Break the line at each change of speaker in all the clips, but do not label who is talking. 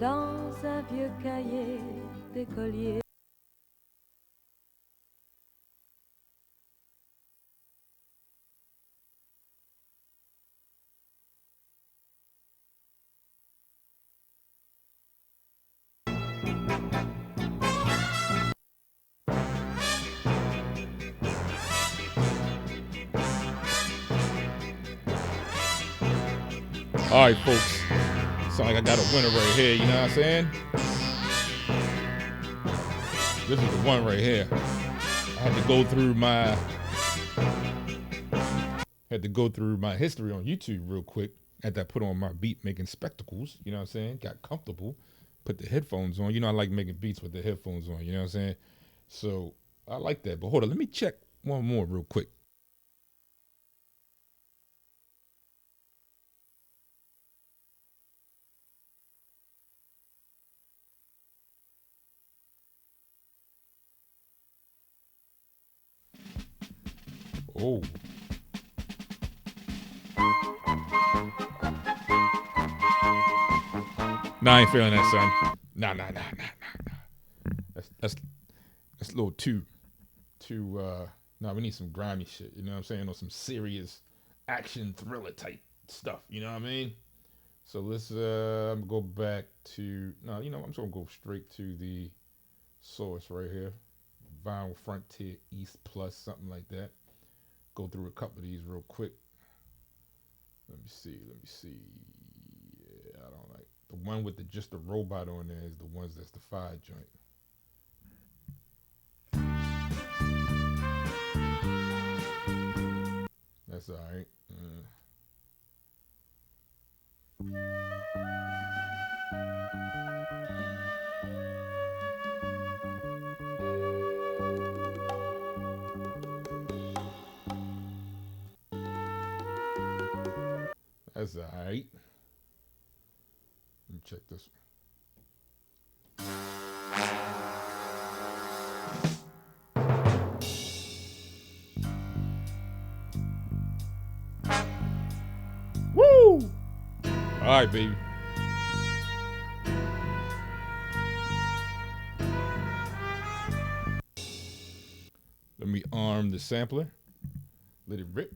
dans un vieux cahier d'écolier.
All right, folks. Sound like I got a winner right here, you know what I'm saying? This is the one right here. I had to go through my history on YouTube real quick. Had to put on my beat making spectacles, you know what I'm saying? Got comfortable, put the headphones on. You know I like making beats with the headphones on, you know what I'm saying? So I like that. But hold on, let me check one more real quick. Oh. Nah, I ain't feeling that, son. Nah. That's a little too nah, we need some grimy shit, you know what I'm saying? Or some serious action thriller type stuff, you know what I mean? So let's go back to no, you know, I'm just gonna go straight to the source right here. Vinyl Frontier East Plus, something like that. Go through a couple of these real quick. Let me see. Yeah, I don't like the one with just the robot on there is the ones that's the fire joint. That's all right. That's all right. Let me check this one. Woo! All right, baby. Let me arm the sampler. Let it rip.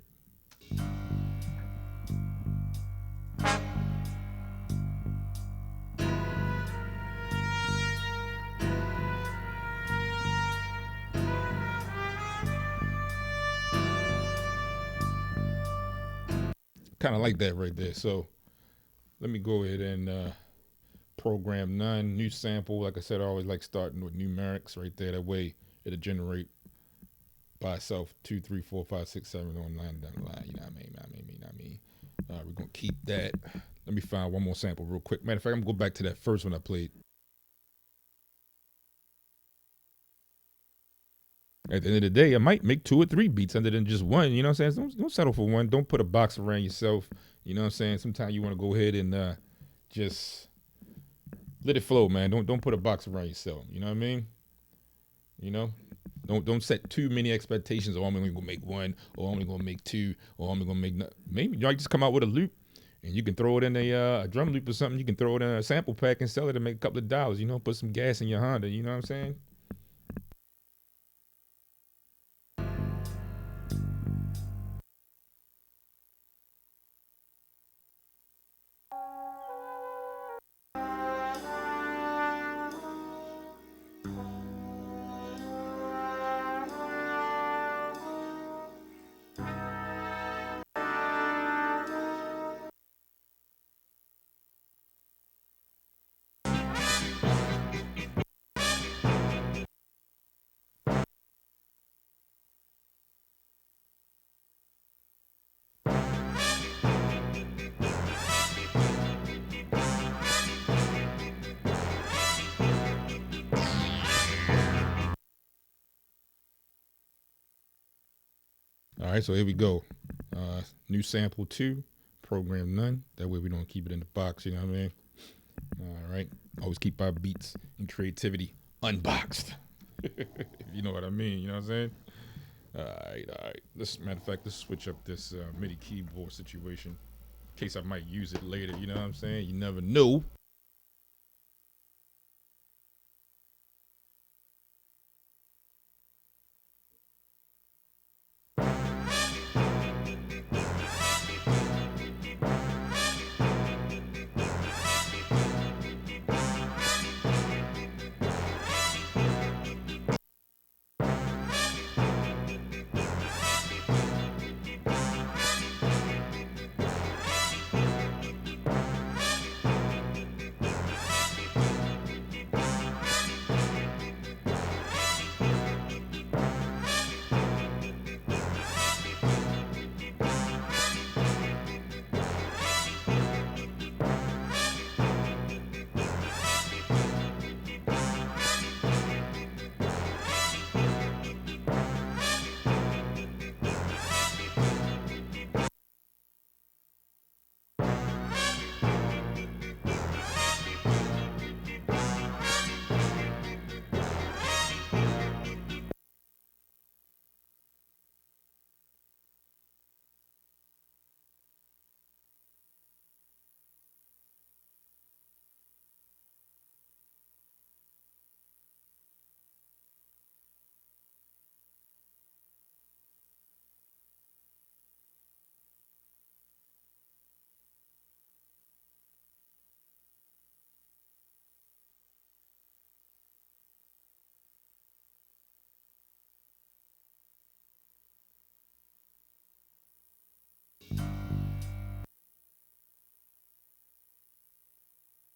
Kind of like that right there. So let me go ahead and program none, new sample. Like I said, I always like starting with numerics right there. That way it'll generate by itself 2, 3, 4, 5, 6, 7 on 9 down the line. You know what I mean? We're gonna keep that. Let me find one more sample real quick. Matter of fact, I'm gonna go back to that first one I played. At the end of the day, I might make 2 or 3 beats other than just one. You know what I'm saying? Don't settle for one. Don't put a box around yourself. You know what I'm saying? Sometimes you want to go ahead and just let it flow, man. Don't put a box around yourself. You know what I mean? You know, don't set too many expectations. Oh, I'm only gonna make one, or I'm only gonna make 2, or I'm only gonna make maybe you just come out with a loop, and you can throw it in a drum loop or something. You can throw it in a sample pack and sell it and make a couple of dollars. You know, put some gas in your Honda. You know what I'm saying? All right, so here we go. New sample 2, program none. That way we don't keep it in the box. You know what I mean? All right. Always keep our beats and creativity unboxed. If you know what I mean. You know what I'm saying? All right. Matter of fact, let's switch up this MIDI keyboard situation in case I might use it later. You know what I'm saying? You never know.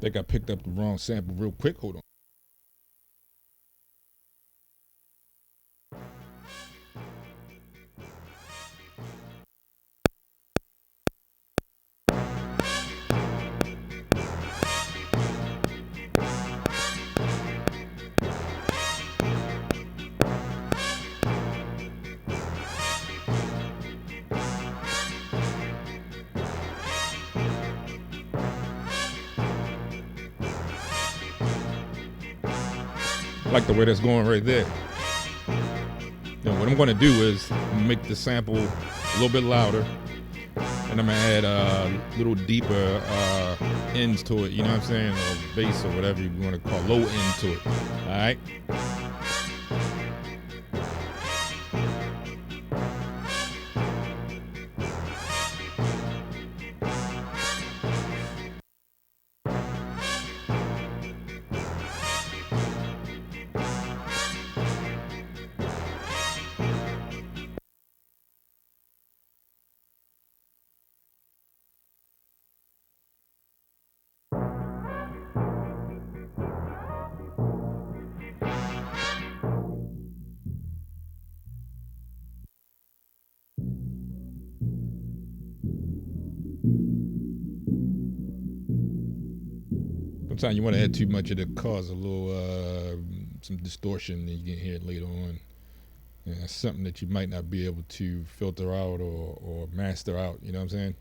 think I picked up the wrong sample real quick. Hold on. I like the way that's going right there. What I'm gonna do is make the sample a little bit louder, and I'm gonna add a little deeper ends to it, you know what I'm saying, or bass or whatever you want to call low end to it. All right. Sometimes you want to add too much, it'll cause a little some distortion, and you can hear it later on. And that's something that you might not be able to filter out or master out. You know what I'm saying?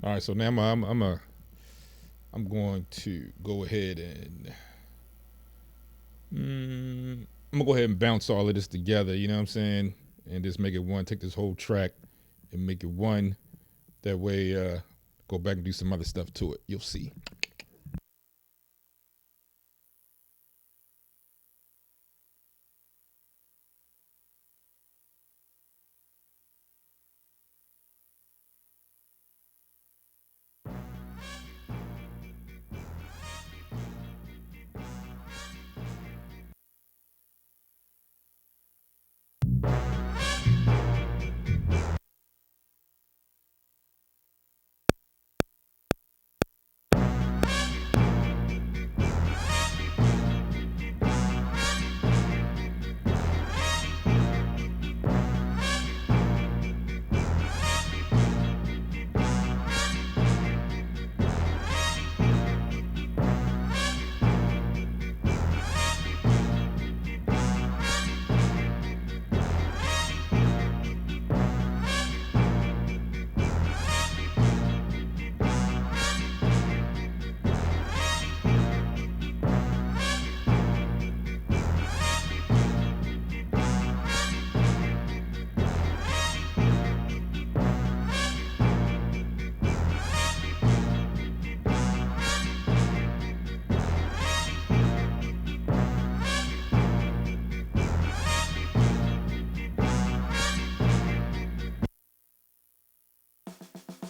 All right, so now I'm going to go ahead and I'm gonna go ahead and bounce all of this together. You know what I'm saying? And just make it one. Take this whole track and make it one. That way, go back and do some other stuff to it. You'll see.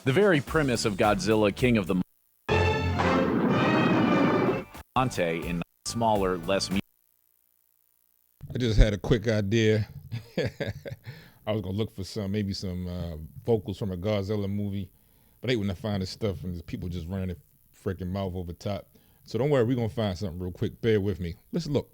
The very premise of Godzilla, King of the Monte in smaller, less.
I just had a quick idea. I was gonna look for maybe some vocals from a Godzilla movie, but I hate when I find this stuff and people just running their freaking mouth over top. So don't worry, we're gonna find something real quick. Bear with me. Let's look.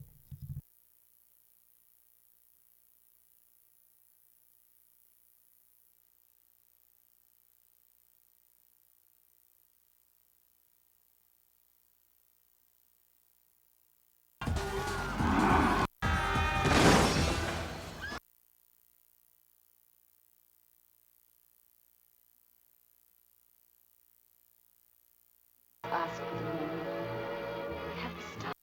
Ask for the name. Have to stop.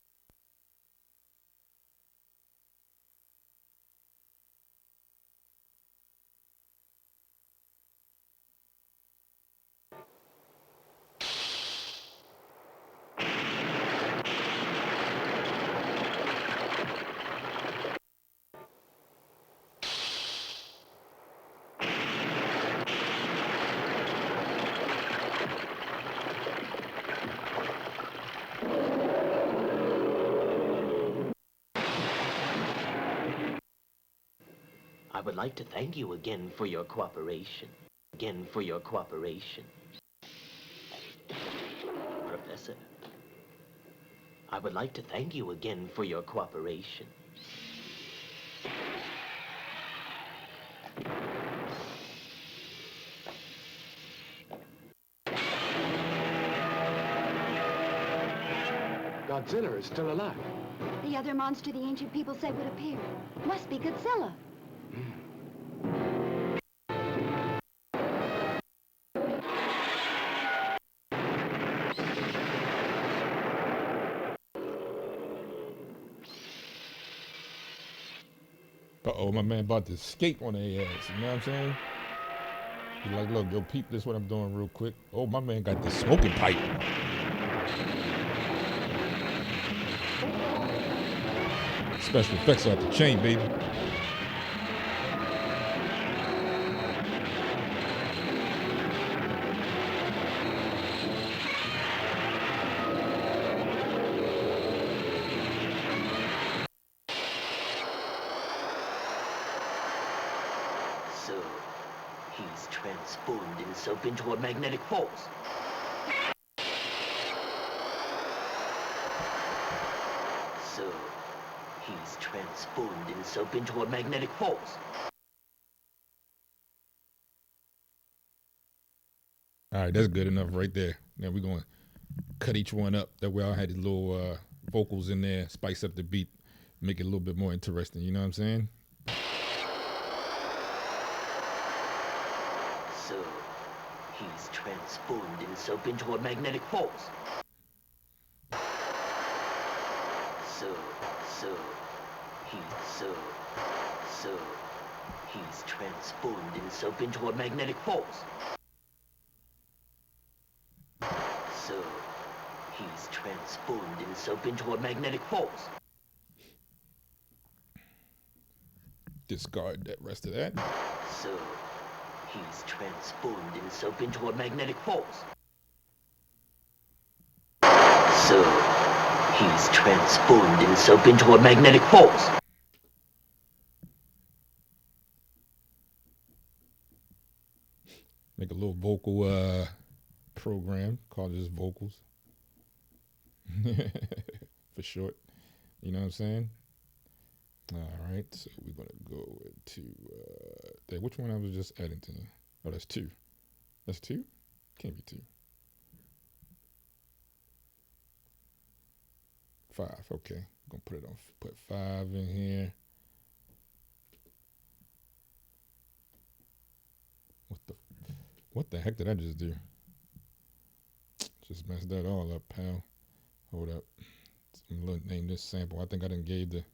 I would like to thank you again for your cooperation. Professor. I would like to thank you again for your cooperation.
Godzilla is still alive.
The other monster the ancient people said would appear. Must be Godzilla.
Uh-oh, my man about to escape on their ass. You know what I'm saying? He like, look, yo, peep this what I'm doing real quick. Oh, my man got the smoking pipe. Special effects out the chain, baby.
So, he's transformed himself into a magnetic force. So, he's transformed himself into a magnetic force.
All right, that's good enough right there. Now we're going to cut each one up. That way I had the little vocals in there, spice up the beat, make it a little bit more interesting. You know what I'm saying?
So, he's transformed himself into a magnetic force. He's transformed himself into a magnetic force. So, he's transformed himself into a magnetic force.
Discard that rest of that.
So, he's transformed himself into a magnetic force. So, he's transformed himself into a magnetic force.
Make a little vocal program, call it just vocals. For short. You know what I'm saying? All right, so we're going to go into, which one I was just adding to? Oh, that's 2. That's 2? Can't be 2. 5, okay. I'm going to put 5 in here. What the heck did I just do? Just messed that all up, pal. Hold up. I'm going to name this sample. I think I done gave the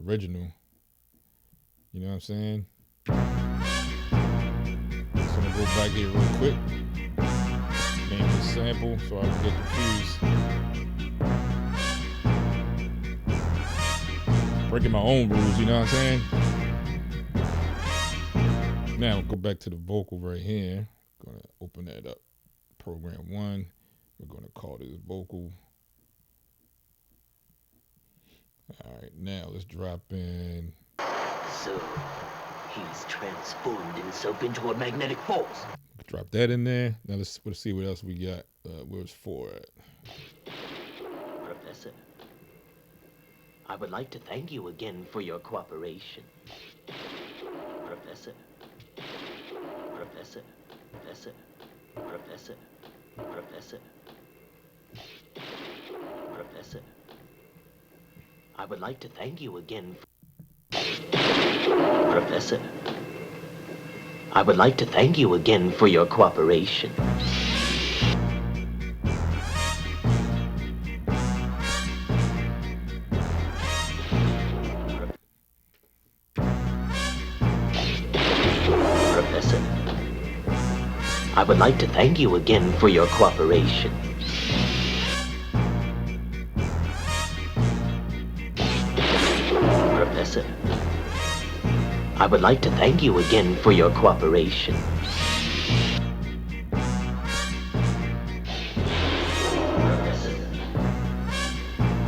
original. You know what I'm saying? So I'm going to go back here real quick. Name this sample so I don't get confused. Breaking my own rules, you know what I'm saying? Now we'll go back to the vocal right here. Gonna open that up. Program 1. We're gonna call this vocal. All right, now let's drop in.
So, He's transformed himself into a magnetic force.
Drop that in there. Now let's see what else we got. Where's 4 at?
Professor, I would like to thank you again for your cooperation. Professor, Professor, Professor, Professor, Professor, Professor, I would like to thank you again. Professor, I would like to thank you again for your cooperation. Professor, I would like to thank you again for your cooperation. Professor, I would like to thank you again for your cooperation. Professor,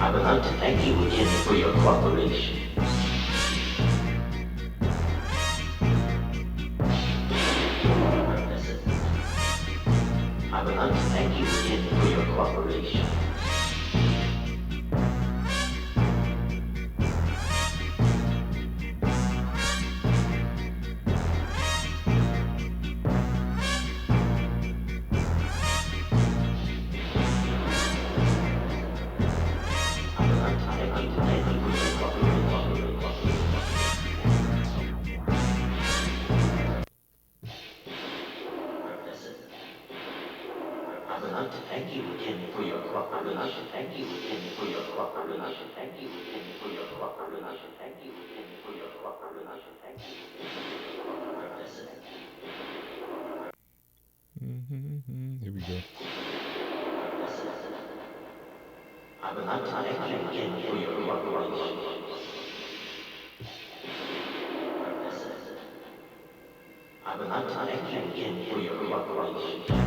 I would like to thank you again for your cooperation. Professor, I would like to thank you again for your cooperation. I would like to thank you again for your cooperation. Thank you again for your cooperation. Thank you again for your cooperation. Thank you again for your cooperation. Thank you again. Professor.
Here we go.
I would like to thank you again for your cooperation. Professor. I would like to thank you again for your cooperation.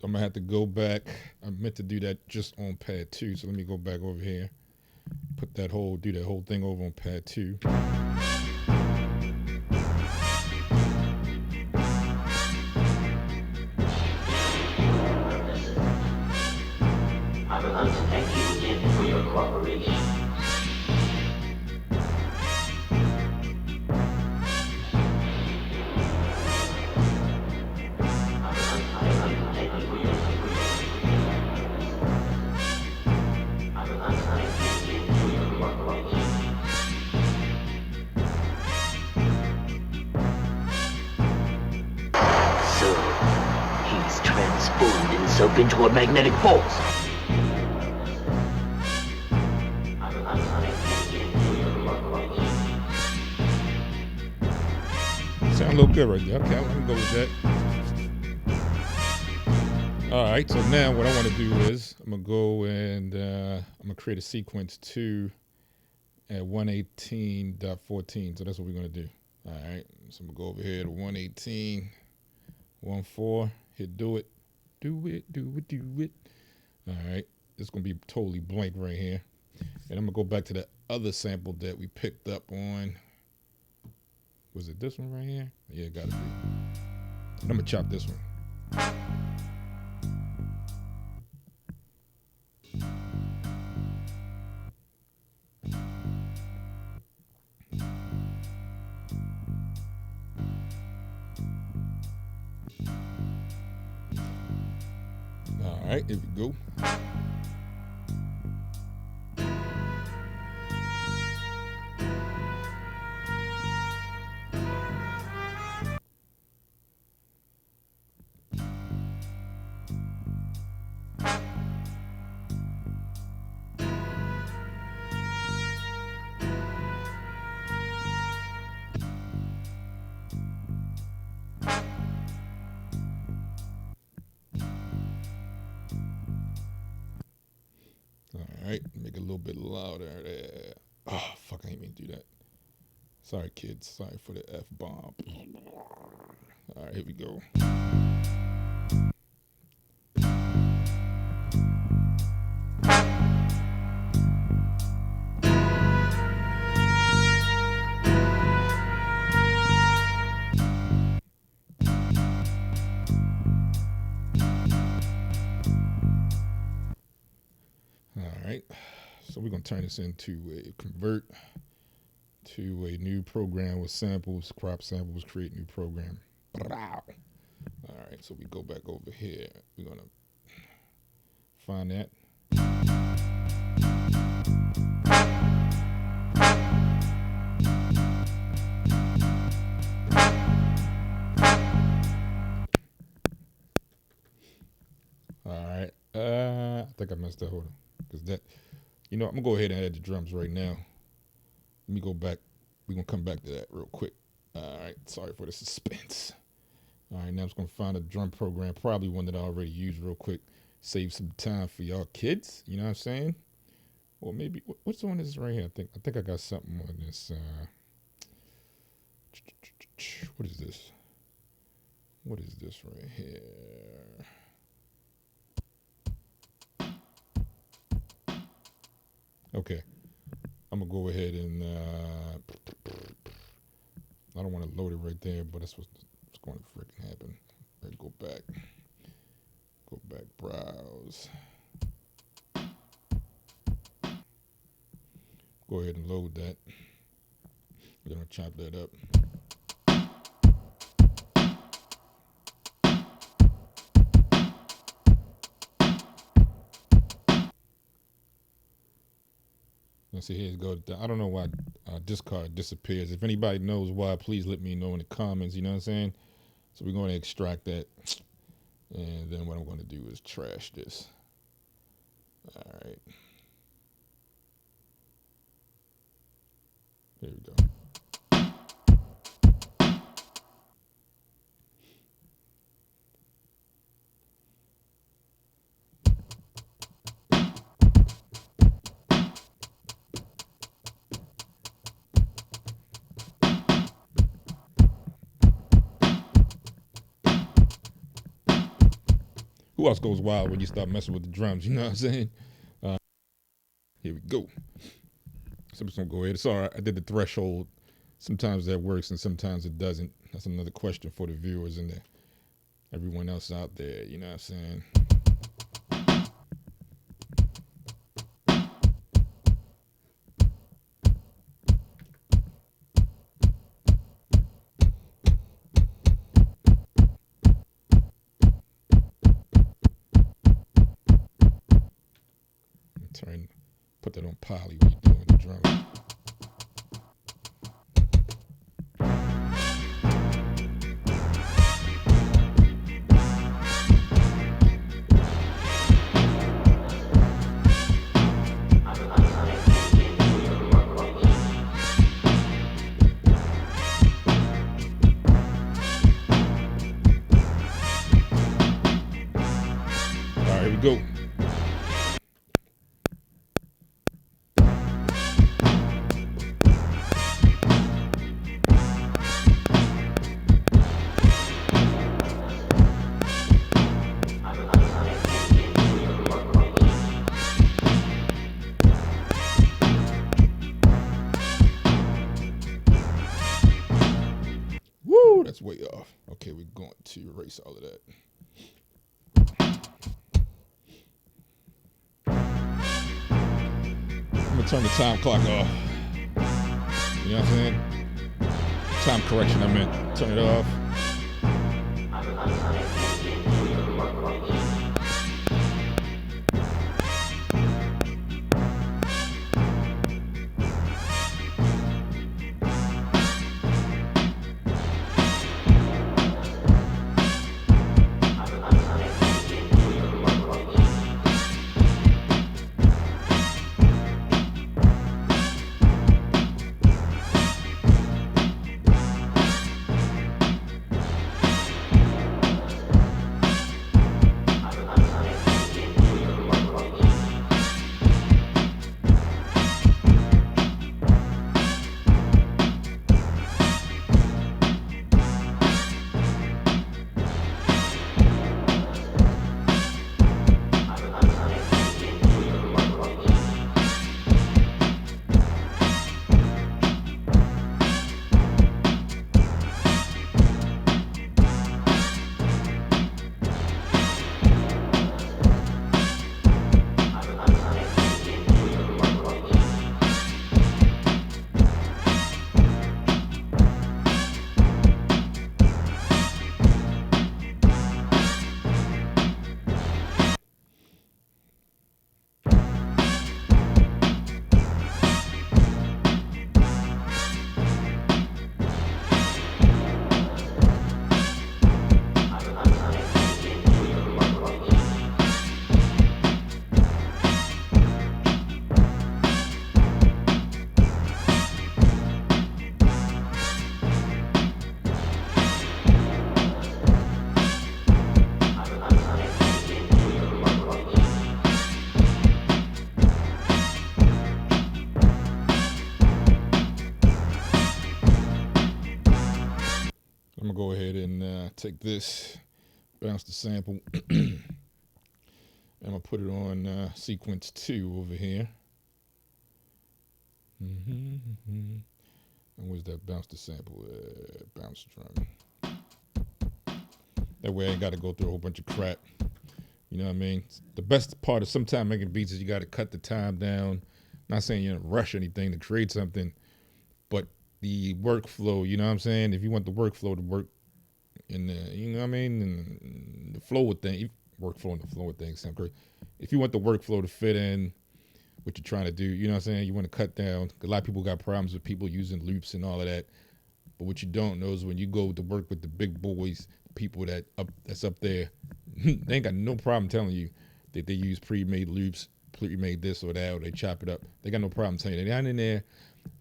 I'm gonna have to go back. I meant to do that just on pad 2, so let me go back over here. Do that whole thing over on pad 2.
I would like to thank you again for your cooperation. Himself into a magnetic force.
Sound a little good right there. Okay, I'm gonna go with that. All right, so now what I want to do is I'm gonna go and I'm gonna create a sequence 2 at 118.14. So that's what we're gonna do. All right, so I'm gonna go over here to 118.14. Hit do it. Do it. All right, it's gonna be totally blank right here, and I'm gonna go back to the other sample that we picked up on. Was it this one right here? Yeah, gotta be. I'm gonna chop this one. right, here we go. All right, make it a little bit louder there. Oh, fuck, I didn't mean to do that. Sorry, kids. Sorry for the F-bomb. All right, here we go. All right, so we're gonna turn this into a convert to a new program with samples, crop samples, create new program. All right, so we go back over here. We're gonna find that. All right, I think I messed up. Hold on, because that, you know, I'm gonna go ahead and add the drums right now. Let me go back. We're gonna come back to that real quick. All right, sorry for the suspense. All right, now I'm just gonna find a drum program, probably one that I already used real quick. Save some time for y'all kids, you know what I'm saying? Or maybe, what's on this right here? I think I got something on this. What is this? What is this right here? Okay, I'm gonna go ahead and, I don't want to load it right there, but that's what's going to freaking happen. All right, go back, browse. Go ahead and load that. We're gonna chop that up. Let's see, here it goes. I don't know why discard disappears. If anybody knows why, please let me know in the comments, you know what I'm saying? So we're going to extract that. And then what I'm going to do is trash this. All right. There we go. Who else goes wild when you start messing with the drums? You know what I'm saying? Here we go. So I'm just gonna go ahead. It's all right. I did the threshold. Sometimes that works and sometimes it doesn't. That's another question for the viewers and everyone else out there. You know what I'm saying? Put that on poly when you're doing the drum. All right, here we go. Woo, that's way off. Okay, we're going to erase all of that. I'm gonna turn the time clock off. You know what I'm saying? Time correction, I meant. Turn it off. go ahead and take this, bounce the sample, and I'm gonna put it on sequence 2 over here. And where's that bounce the sample? Bounce drum. That way I ain't got to go through a whole bunch of crap. You know what I mean? The best part of sometimes making beats is you got to cut the time down. Not saying you don't rush anything to create something, but the workflow, you know what I'm saying? If you want the workflow to work in the, you know what I mean? And the flow of things, workflow and the flow of things sound great. If you want the workflow to fit in what you're trying to do, you know what I'm saying? You want to cut down. A lot of people got problems with people using loops and all of that. But what you don't know is when you go to work with the big boys, people that's up there, they ain't got no problem telling you that they use pre-made loops, pre-made this or that, or they chop it up. They got no problem telling you. They're not in there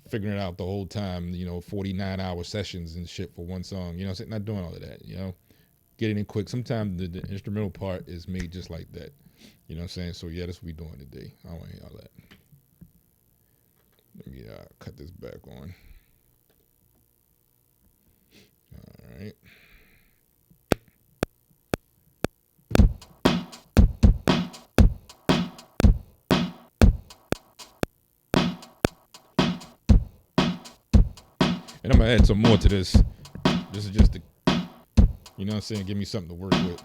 figuring it out the whole time, 49-hour sessions and shit for one song. You know what I'm saying? Not doing all of that, Get it in quick. Sometimes the instrumental part is made just like that. You know what I'm saying? So yeah, that's what we doing today. I don't want to hear all that. Let me cut this back on. All right. And I'm gonna add some more to this. This is just to, you know what I'm saying, give me something to work with.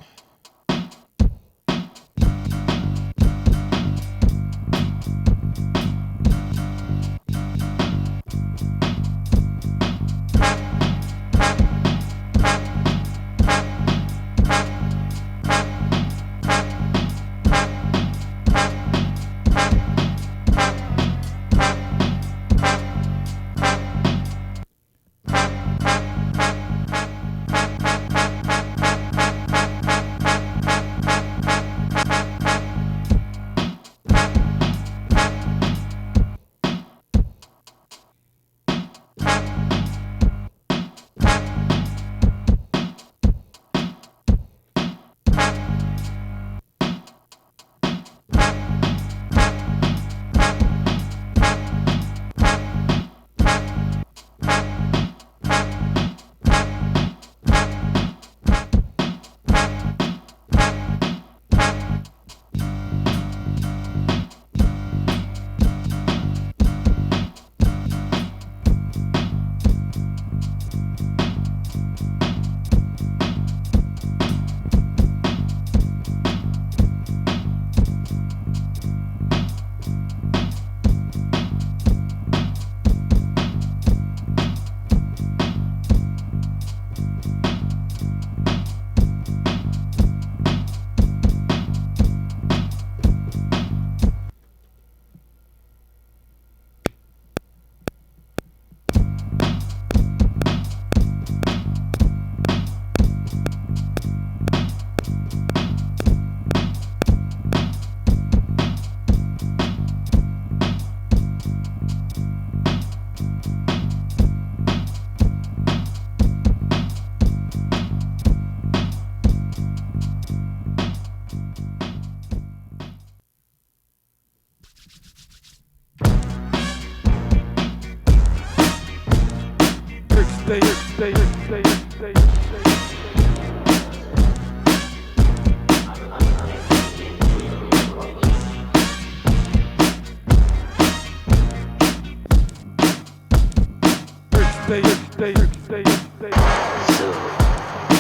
So,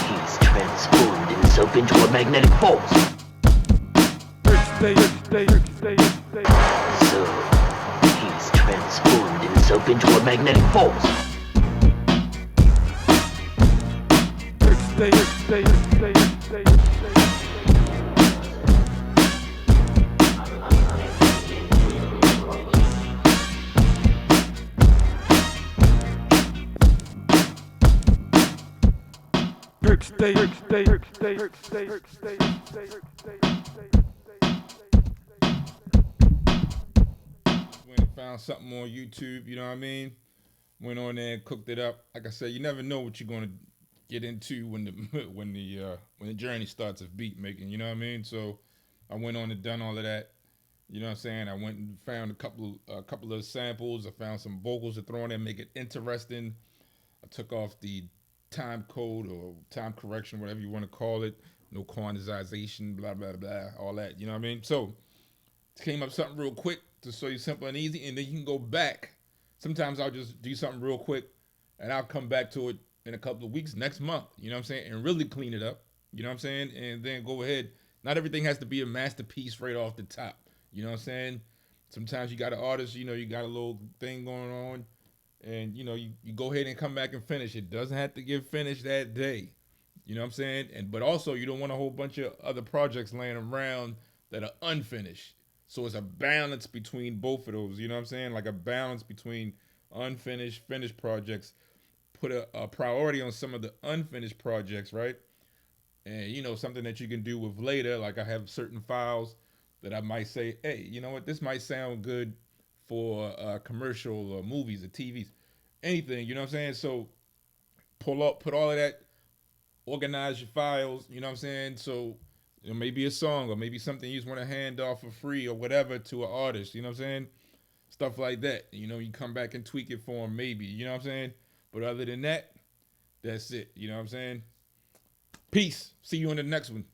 he's transformed himself into a magnetic force. So, he's transformed himself into a magnetic force.
Went and found something on YouTube, you know what I mean? Went on there and cooked it up. Like I said, you never know what you're gonna get into when the journey starts of beat making, you know what I mean? So I went on and done all of that. You know what I'm saying? I went and found a couple of samples. I found some vocals to throw in there, make it interesting. I took off the time code or time correction, whatever you want to call it. No quantization, blah, blah, blah, all that. You know what I mean? So came up something real quick to show you simple and easy, and then you can go back. Sometimes I'll just do something real quick, and I'll come back to it in a couple of weeks, next month, you know what I'm saying, and really clean it up, you know what I'm saying, and then go ahead. Not everything has to be a masterpiece right off the top, you know what I'm saying. Sometimes you got an artist, you know, you got a little thing going on, and, you know, you go ahead and come back and finish. It doesn't have to get finished that day, you know what I'm saying, but also you don't want a whole bunch of other projects laying around that are unfinished. So it's a balance between both of those, you know what I'm saying? Like a balance between unfinished, finished projects. Put a priority on some of the unfinished projects, right? And, you know, something that you can do with later, like I have certain files that I might say, hey, you know what, this might sound good for commercial or movies or TVs, anything, you know what I'm saying? So put all of that, organize your files, you know what I'm saying? So, you know, maybe a song or maybe something you just want to hand off for free or whatever to an artist, you know what I'm saying? Stuff like that. You know, you come back and tweak it for them maybe, you know what I'm saying? But other than that, that's it, you know what I'm saying? Peace. See you on the next one.